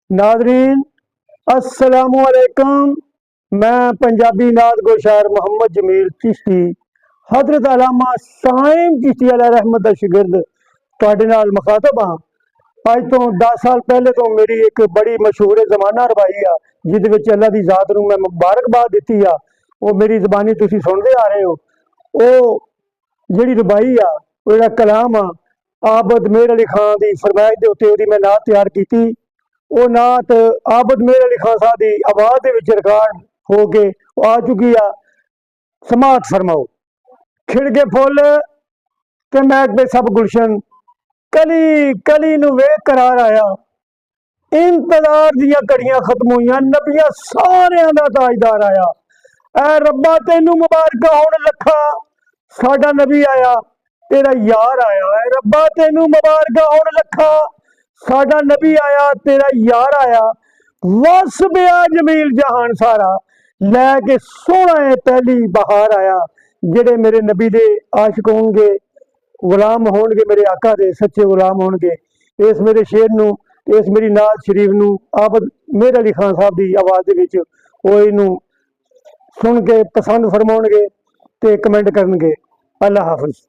Nadreen अस्सलामुअलैकुम। मैं पंजाबी नात गो शायर मोहम्मद जमील चिश्ती हजरत अल्लामा साइम चिश्ती अलैहि रहमत दा शागिर्द तुहाडे नाल मुखातब हाँ। अज तो 10 साल पहले तो मेरी एक बड़ी मशहूर जमाना रवाई आ जिहदे विच अल्लाह दी ज़ात नूं मैं मुबारकबाद दित्ती आ। वो मेरी ज़बानी तुसीं सुनदे आ रहे हो। वो जिहड़ी रबाई आ वो जिहड़ा कलाम आ आबद मेहर अली खान की फरमाइश के उत्ते ओहदी मैं नात तैयार की। वो नात आबद मेहर अली खान साहब की आवाज़ दे विच रिकॉर्ड हो के आ चुकी आ। समात फरमाओ। खिड़ के फुल ते महक दे सब गुलशन, कली कली नूं वेख करार आया। इंतजार दियां घड़ियां खत्म हुई, नबियां सारियां दा ताजदार आया। ऐ रब्बा तेनू मुबारक होण लखा, साडा नबी आया तेरा यार आया। ऐ रब्बा तेनू मुबारक होण लखा, साडा नबी आया तेरा यार आया। वस बिया जमील जहान सारा, लैके सोहना है पहली बहार आया। जेड़े मेरे नबी दे आशिक होणगे, गुलाम होणगे, मेरे आका दे सच्चे गुलाम होणगे, इस मेरे शेर नूं, इस मेरी नात शरीफ नूं आबद मेहर अली खान साहब की आवाज़ दे विच वो इनू सुन के पसंद फरमाउणगे ते कमेंट करनगे। अल्लाह हाफिज़।